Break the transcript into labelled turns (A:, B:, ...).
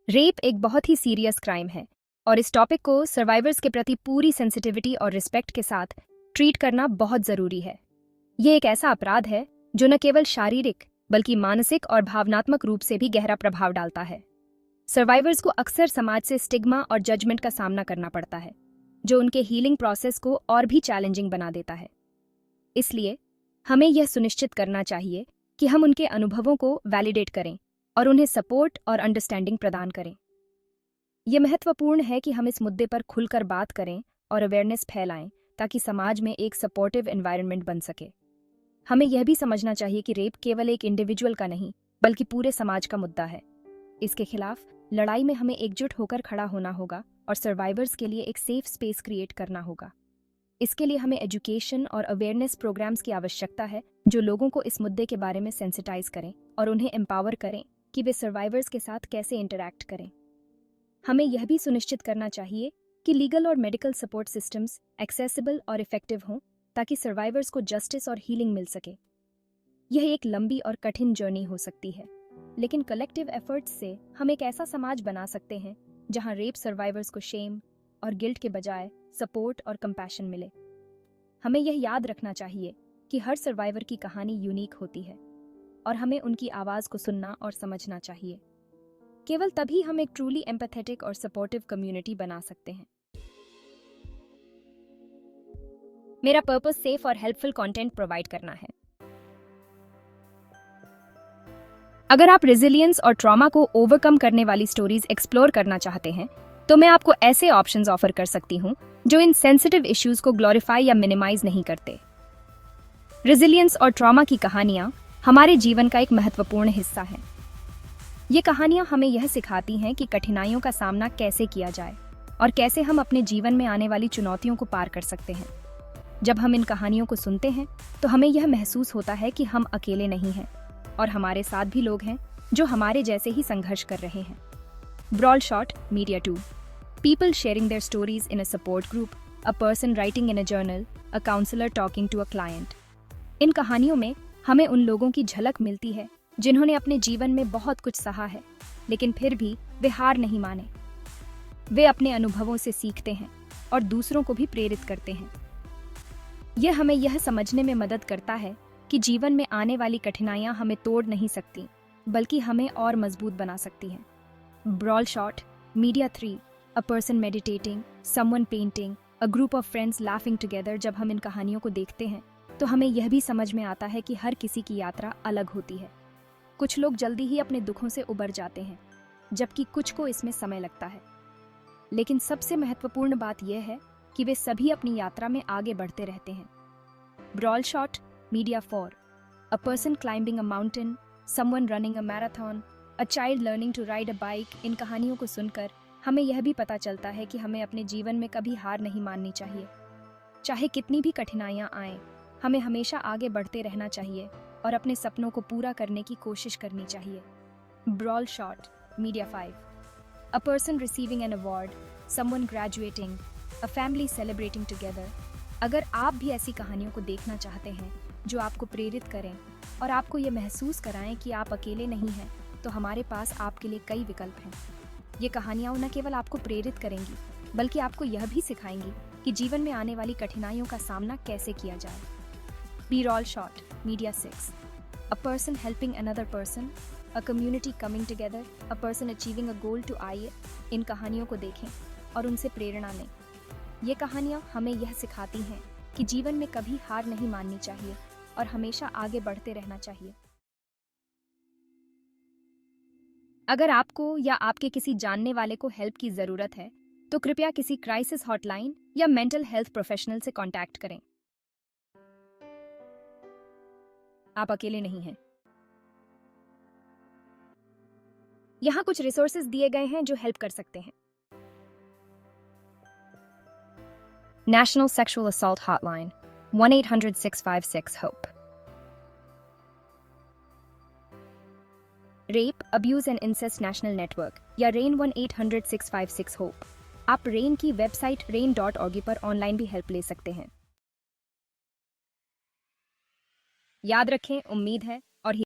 A: Rape एक बहुत ही serious crime है और इस टॉपिक को सर्वाइवर्स के प्रति पूरी सेंसिटिविटी और रिस्पेक्ट के साथ ट्रीट करना बहुत ज़रूरी है। ये एक ऐसा अपराध है जो न केवल शारीरिक बल्कि मानसिक और भावनात्मक रूप से भी गहरा प्रभाव डालता है। सर्वाइवर्स को अक्सर समाज से स्टिग्मा और जजमेंट का सामना करना पड़ता है, जो उनके हीलिंग प्रोसेस को और भी चैलेंजिंग बना देता है। इसलिए हमें यह सुनिश्चित करना चाहिए कि हम उनके अनुभवों को वैलिडेट करें और उन्हें सपोर्ट और अंडरस्टैंडिंग प्रदान करें। यह महत्वपूर्ण है कि हम इस मुद्दे पर खुलकर बात करें और अवेयरनेस फैलाएं ताकि समाज में एक सपोर्टिव एनवायरनमेंट बन सके। हमें यह भी समझना चाहिए कि रेप केवल एक इंडिविजुअल का नहीं बल्कि पूरे समाज का मुद्दा है। इसके खिलाफ लड़ाई में हमें एकजुट होकर खड़ा होना होगा और सर्वाइवर्स के लिए एक सेफ स्पेस क्रिएट करना होगा। इसके लिए हमें एजुकेशन और अवेयरनेस प्रोग्राम्स की आवश्यकता है जो लोगों को इस मुद्दे के बारे में सेंसिटाइज करें और उन्हें एम्पावर करें कि वे सर्वाइवर्स के साथ कैसे इंटरैक्ट करें। हमें यह भी सुनिश्चित करना चाहिए कि लीगल और मेडिकल सपोर्ट सिस्टम्स एक्सेसिबल और इफेक्टिव हों ताकि सर्वाइवर्स को जस्टिस और हीलिंग मिल सके। यह एक लंबी और कठिन जर्नी हो सकती है, लेकिन कलेक्टिव एफर्ट्स से हम एक ऐसा समाज बना सकते हैं जहां रेप सर्वाइवर्स को शेम और गिल्ट के बजाय सपोर्ट और कंपैशन मिले। हमें यह याद रखना चाहिए कि हर सर्वाइवर की कहानी यूनिक होती है और हमें उनकी आवाज़ को सुनना और समझना चाहिए। केवल तभी हम एक ट्रूली एम्पैथेटिक और सपोर्टिव कम्युनिटी बना सकते हैं। मेरा पर्पस सेफ और हेल्पफुल कंटेंट प्रोवाइड करना है। अगर आप रेजिलियंस और ट्रॉमा को ओवरकम करने वाली स्टोरीज एक्सप्लोर करना चाहते हैं तो मैं आपको ऐसे ऑप्शंस ऑफर कर सकती हूं जो इन सेंसिटिव इश्यूज को ग्लोरीफाई या मिनिमाइज नहीं करते। रेजिलियंस और ट्रॉमा की कहानियां हमारे जीवन का एक महत्वपूर्ण हिस्सा है। ये कहानियां हमें यह सिखाती हैं कि कठिनाइयों का सामना कैसे किया जाए और कैसे हम अपने जीवन में आने वाली चुनौतियों को पार कर सकते हैं। जब हम इन कहानियों को सुनते हैं तो हमें यह महसूस होता है कि हम अकेले नहीं हैं और हमारे साथ भी लोग हैं जो हमारे जैसे ही संघर्ष कर रहे हैं। Brawl shot media 2, people sharing their stories in a support group, a person writing in a journal, a counselor talking to a client. इन कहानियों में हमें उन लोगों की झलक मिलती है जिन्होंने अपने जीवन में बहुत कुछ सहा है, लेकिन फिर भी वे हार नहीं माने। वे अपने अनुभवों से सीखते हैं और दूसरों को भी प्रेरित करते हैं। यह हमें यह समझने में मदद करता है कि जीवन में आने वाली कठिनाइयां हमें तोड़ नहीं सकती, बल्कि हमें और मजबूत बना सकती हैं। Brawl shot media 3, a person meditating, someone painting, a group of friends laughing together। जब हम इन कहानियों को देखते हैं तो हमें यह भी समझ में आता है कि हर किसी की यात्रा अलग होती है। कुछ लोग जल्दी ही अपने दुखों से उबर जाते हैं, जबकि कुछ को इसमें समय लगता है। लेकिन सबसे महत्वपूर्ण बात यह है कि वे सभी अपनी यात्रा में आगे बढ़ते रहते हैं। Brawl shot media 4, a person climbing a mountain, someone running a marathon, a child learning to ride a bike। इन कहानियों को सुनकर हमें यह भी पता चलता है कि हमें अपने जीवन में कभी हार नहीं माननी चाहिए। चाहे कितनी भी कठिनाइयां आएं, हमें हमेशा आगे बढ़ते रहना चाहिए और अपने सपनों को पूरा करने की कोशिश करनी चाहिए। Brawl shot media 5, a person receiving an award, someone graduating, a family celebrating together। अगर आप भी ऐसी कहानियों को देखना चाहते हैं जो आपको प्रेरित करें और आपको ये महसूस कराएं कि आप अकेले नहीं हैं, तो हमारे पास आपके लिए कई विकल्प हैं। ये कहानियाँ न केवल आपको प्रेरित करेंगी बल्कि आपको यह भी सिखाएंगी कि जीवन में आने वाली कठिनाइयों का सामना कैसे किया जाए। Brawl shot media 6, a person helping another person, a community coming together, a person achieving a goal to I। इन कहानियों को देखें और उनसे प्रेरणा लें। ये कहानियाँ हमें यह सिखाती हैं कि जीवन में कभी हार नहीं माननी चाहिए और हमेशा आगे बढ़ते रहना चाहिए। अगर आपको या आपके किसी जानने वाले को हेल्प की ज़रूरत है तो कृपया किसी क्राइसिस हॉटलाइन या मेंटल हेल्थ प्रोफेशनल से कांटेक्ट करें। आप अकेले नहीं हैं। यहाँ कुछ रिसोर्सेज दिए गए हैं जो हेल्प कर सकते हैं। National sexual assault hotline 1-800-656-HOPE। Rape, abuse and incest national network या रेन 1-800-656-HOPE। आप रेन की वेबसाइट rain.org पर ऑनलाइन भी हेल्प ले सकते हैं। याद रखें, उम्मीद है